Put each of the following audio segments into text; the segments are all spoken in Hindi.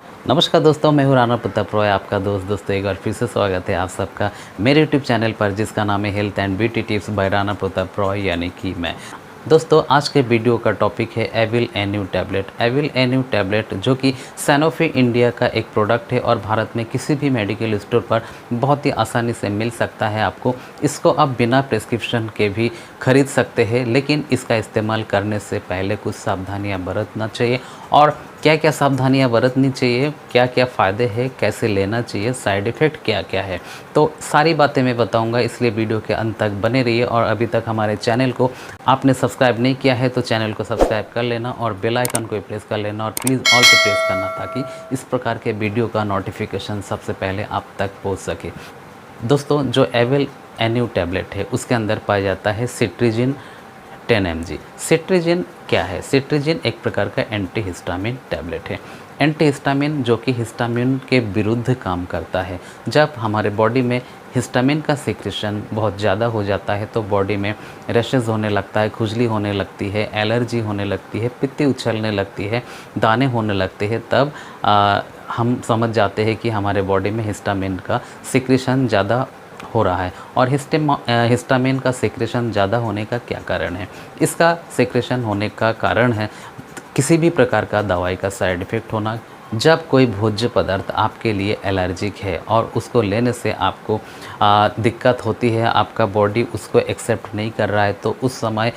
नमस्कार दोस्तों, मैं हूं राणा प्रताप रॉय, आपका दोस्तों एक बार फिर से स्वागत है आप सबका मेरे यूट्यूब चैनल पर, जिसका नाम है health and beauty tips by Rana Pratap Roy, यानी कि मैं। दोस्तों, आज के वीडियो का टॉपिक है Avil NU tablet. Avil NU tablet जो कि सैनोफी इंडिया का एक प्रोडक्ट है और भारत में किसी भी मेडिकल स्टोर पर बहुत ही आसानी से मिल सकता है आपको। इसको आप बिना प्रिस्क्रिप्शन के भी खरीद सकते हैं, लेकिन इसका इस्तेमाल करने से पहले कुछ सावधानियां बरतना चाहिए। और क्या क्या सावधानियां बरतनी चाहिए, क्या क्या फ़ायदे हैं, कैसे लेना चाहिए, साइड इफ़ेक्ट क्या क्या है, तो सारी बातें मैं बताऊंगा। इसलिए वीडियो के अंत तक बने रहिए। और अभी तक हमारे चैनल को आपने सब्सक्राइब नहीं किया है तो चैनल को सब्सक्राइब कर लेना और बेल आइकन को प्रेस कर लेना और प्लीज़ ऑल पे प्रेस करना, ताकि इस प्रकार के वीडियो का नोटिफिकेशन सबसे पहले आप तक पहुँच सके। दोस्तों, जो एविल एन्यू टैबलेट है उसके अंदर पाया जाता है सिट्रीजिन 10 mg। सिट्रीजिन क्या है? सिट्रीजिन एक प्रकार का एंटीहिस्टामिन टैबलेट है। एंटीहिस्टामिन जो कि हिस्टामिन के विरुद्ध काम करता है। जब हमारे बॉडी में हिस्टामिन का सिक्रेशन बहुत ज़्यादा हो जाता है तो बॉडी में रैशेज़ होने लगता है, खुजली होने लगती है, एलर्जी होने लगती है, पित्ती उछलने लगती है, दाने होने लगते हैं, तब हम समझ जाते हैं कि हमारे बॉडी में हिस्टामिन का सिक्रेशन ज़्यादा हो रहा है। और हिस्टामिन का सेक्रेशन ज़्यादा होने का क्या कारण है? इसका सेक्रेशन होने का कारण है किसी भी प्रकार का दवाई का साइड इफ़ेक्ट होना। जब कोई भोज्य पदार्थ आपके लिए एलर्जिक है और उसको लेने से आपको दिक्कत होती है, आपका बॉडी उसको एक्सेप्ट नहीं कर रहा है, तो उस समय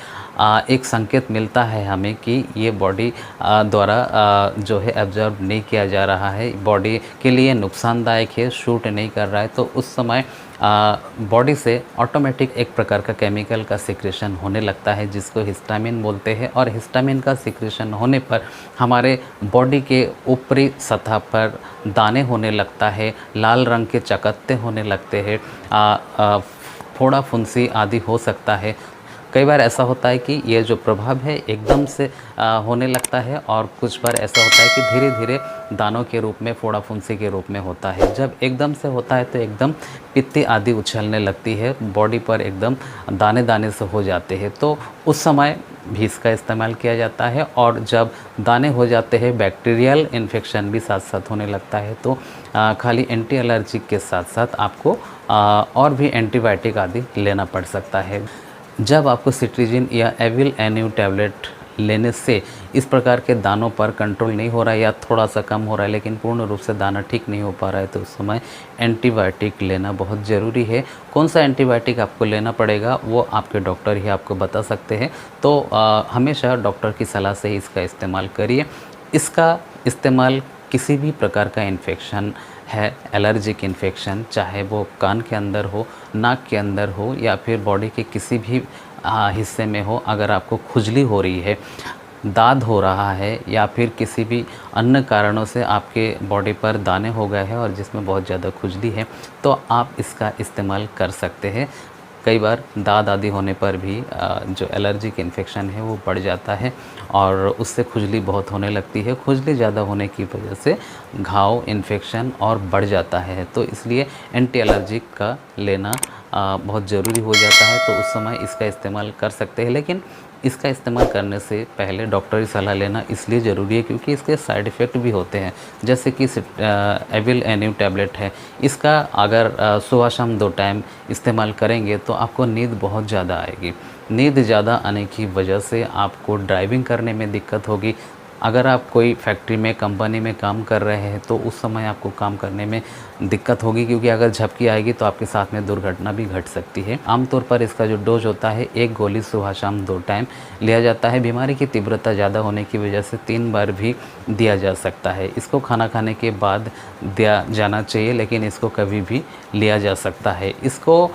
एक संकेत मिलता है हमें कि ये बॉडी द्वारा जो है एब्जॉर्ब नहीं किया जा रहा है, बॉडी के लिए नुकसानदायक है, शूट नहीं कर रहा है। तो उस समय बॉडी से ऑटोमेटिक एक प्रकार का केमिकल का सिक्रेशन होने लगता है, जिसको हिस्टामिन बोलते हैं। और हिस्टामिन का सिक्रेशन होने पर हमारे बॉडी के ऊपरी सतह पर दाने होने लगता है, लाल रंग के चकत्ते होने लगते हैं, फोड़ा फुंसी आदि हो सकता है। कई बार ऐसा होता है कि ये जो प्रभाव है एकदम से होने लगता है, और कुछ बार ऐसा होता है कि धीरे धीरे दानों के रूप में, फोड़ा फुंसी के रूप में होता है। जब एकदम से होता है तो एकदम पित्ती आदि उछलने लगती है, बॉडी पर एकदम दाने दाने से हो जाते हैं, तो उस समय भी इसका इस्तेमाल किया जाता है। और जब दाने हो जाते हैं, बैक्टीरियल इन्फेक्शन भी साथ साथ होने लगता है, तो खाली एंटी एलर्जिक के साथ साथ आपको और भी एंटीबायोटिक आदि लेना पड़ सकता है। जब आपको सिट्रीजिन या एविल एन्यू टैबलेट लेने से इस प्रकार के दानों पर कंट्रोल नहीं हो रहा है या थोड़ा सा कम हो रहा है, लेकिन पूर्ण रूप से दाना ठीक नहीं हो पा रहा है, तो उस समय एंटीबायोटिक लेना बहुत ज़रूरी है। कौन सा एंटीबायोटिक आपको लेना पड़ेगा वो आपके डॉक्टर ही आपको बता सकते हैं। तो हमेशा डॉक्टर की सलाह से ही इसका इस्तेमाल करिए। इसका इस्तेमाल किसी भी प्रकार का इन्फेक्शन है, एलर्जिक इन्फेक्शन, चाहे वो कान के अंदर हो, नाक के अंदर हो, या फिर बॉडी के किसी भी हिस्से में हो, अगर आपको खुजली हो रही है, दाद हो रहा है, या फिर किसी भी अन्य कारणों से आपके बॉडी पर दाने हो गए हैं और जिसमें बहुत ज़्यादा खुजली है, तो आप इसका इस्तेमाल कर सकते हैं। कई बार दाद आदि होने पर भी जो एलर्जिक इन्फेक्शन है वो बढ़ जाता है और उससे खुजली बहुत होने लगती है। खुजली ज़्यादा होने की वजह से घाव, इन्फेक्शन और बढ़ जाता है, तो इसलिए एंटी एलर्जिक का लेना बहुत ज़रूरी हो जाता है। तो उस समय इसका इस्तेमाल कर सकते हैं, लेकिन इसका इस्तेमाल करने से पहले डॉक्टरी सलाह लेना इसलिए ज़रूरी है क्योंकि इसके साइड इफ़ेक्ट भी होते हैं। जैसे कि एविल एन्यू टैबलेट है, इसका अगर सुबह शाम 2 टाइम इस्तेमाल करेंगे तो आपको नींद बहुत ज़्यादा आएगी। नींद ज़्यादा आने की वजह से आपको ड्राइविंग करने में दिक्कत होगी। अगर आप कोई फैक्ट्री में, कंपनी में काम कर रहे हैं तो उस समय आपको काम करने में दिक्कत होगी, क्योंकि अगर झपकी आएगी तो आपके साथ में दुर्घटना भी घट सकती है। आमतौर पर इसका जो डोज होता है, 1 गोली सुबह शाम 2 टाइम लिया जाता है। बीमारी की तीव्रता ज़्यादा होने की वजह से 3 बार भी दिया जा सकता है। इसको खाना खाने के बाद दिया जाना चाहिए, लेकिन इसको कभी भी लिया जा सकता है। इसको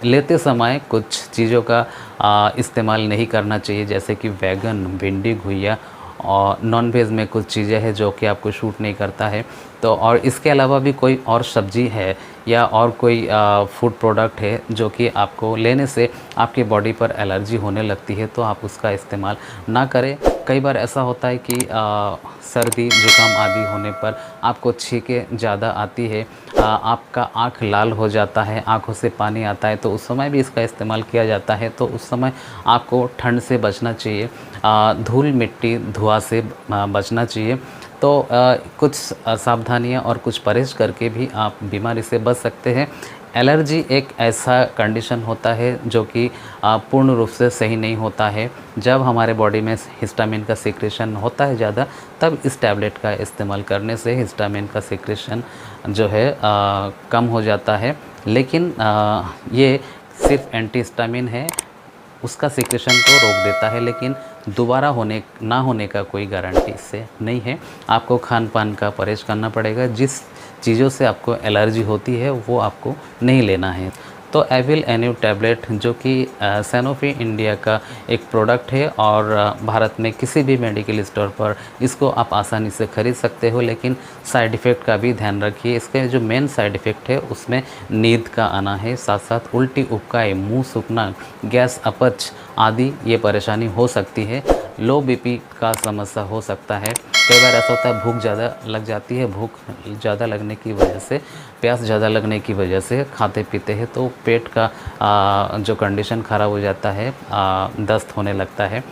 लेते समय कुछ चीज़ों का इस्तेमाल नहीं करना चाहिए, जैसे कि वैगन, भिंडी, घुइया, और नॉन वेज में कुछ चीज़ें हैं जो कि आपको शूट नहीं करता है। तो और इसके अलावा भी कोई और सब्ज़ी है या और कोई फूड प्रोडक्ट है जो कि आपको लेने से आपकी बॉडी पर एलर्जी होने लगती है, तो आप उसका इस्तेमाल ना करें। कई बार ऐसा होता है कि सर्दी जुकाम आदि होने पर आपको छींकें ज़्यादा आती है, आपका आँख लाल हो जाता है, आँखों से पानी आता है, तो उस समय भी इसका इस्तेमाल किया जाता है। तो उस समय आपको ठंड से बचना चाहिए, धूल मिट्टी धुआं से बचना चाहिए। तो कुछ सावधानियाँ और कुछ परहेज़ करके भी आप बीमारी से बच सकते हैं। एलर्जी एक ऐसा कंडीशन होता है जो कि पूर्ण रूप से सही नहीं होता है। जब हमारे बॉडी में हिस्टामिन का सीक्रेशन होता है ज़्यादा, तब इस टैबलेट का इस्तेमाल करने से हिस्टामिन का सीक्रेशन जो है कम हो जाता है। लेकिन ये सिर्फ एंटी हिस्टामिन है, उसका सीक्रेशन को रोक देता है, लेकिन दोबारा ना होने का कोई गारंटी इससे नहीं है। आपको खान पान का परहेज़ करना पड़ेगा। जिस चीज़ों से आपको एलर्जी होती है वो आपको नहीं लेना है। तो एविल एन्यू टैबलेट जो कि सैनोफी इंडिया का एक प्रोडक्ट है और भारत में किसी भी मेडिकल स्टोर पर इसको आप आसानी से खरीद सकते हो, लेकिन साइड इफ़ेक्ट का भी ध्यान रखिए। इसके जो मेन साइड इफ़ेक्ट है उसमें नींद का आना है, साथ साथ उल्टी, उबकाई, मुंह सूखना, गैस, अपच आदि ये परेशानी हो सकती है। लो बीपी का समस्या हो सकता है। कई बार ऐसा होता है भूख ज़्यादा लग जाती है, भूख ज़्यादा लगने की वजह से, प्यास ज़्यादा लगने की वजह से खाते पीते हैं तो पेट का जो कंडीशन ख़राब हो जाता है, दस्त होने लगता है,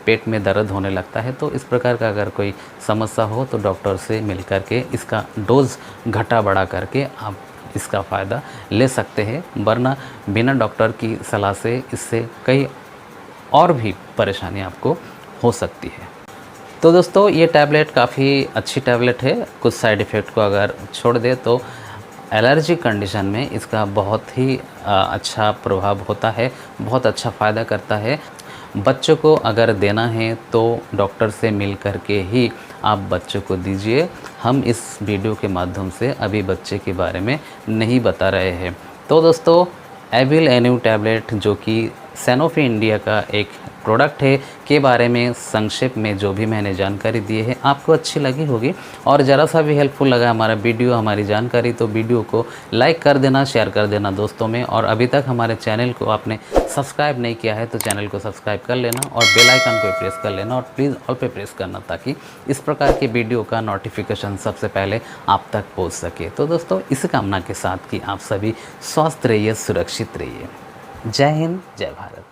पेट में दर्द होने लगता है। तो इस प्रकार का अगर कोई समस्या हो तो डॉक्टर से मिल कर के इसका डोज़ घटा बढ़ा करके आप इसका फ़ायदा ले सकते हैं, वरना बिना डॉक्टर की सलाह से इससे कई और भी परेशानी आपको हो सकती है। तो दोस्तों ये टैबलेट काफ़ी अच्छी टैबलेट है। कुछ साइड इफ़ेक्ट को अगर छोड़ दे तो एलर्जी कंडीशन में इसका बहुत ही अच्छा प्रभाव होता है, बहुत अच्छा फ़ायदा करता है। बच्चों को अगर देना है तो डॉक्टर से मिल कर के ही आप बच्चों को दीजिए। हम इस वीडियो के माध्यम से अभी बच्चे के बारे में नहीं बता रहे हैं। तो दोस्तों एविल एन्यू टैबलेट जो कि सैनोफी इंडिया का एक प्रोडक्ट है के बारे में संक्षेप में जो भी मैंने जानकारी दी है आपको अच्छी लगी होगी और ज़रा सा भी हेल्पफुल लगा हमारा वीडियो, हमारी जानकारी, तो वीडियो को लाइक कर देना, शेयर कर देना दोस्तों में। और अभी तक हमारे चैनल को आपने सब्सक्राइब नहीं किया है तो चैनल को सब्सक्राइब कर लेना और बेल आइकन को प्रेस कर लेना और प्लीज़ ऑल पे प्रेस करना ताकि इस प्रकार की वीडियो का नोटिफिकेशन सबसे पहले आप तक पहुँच सके। तो दोस्तों इस कामना के साथ कि आप सभी स्वस्थ रहिए, सुरक्षित रहिए। जय हिंद, जय भारत।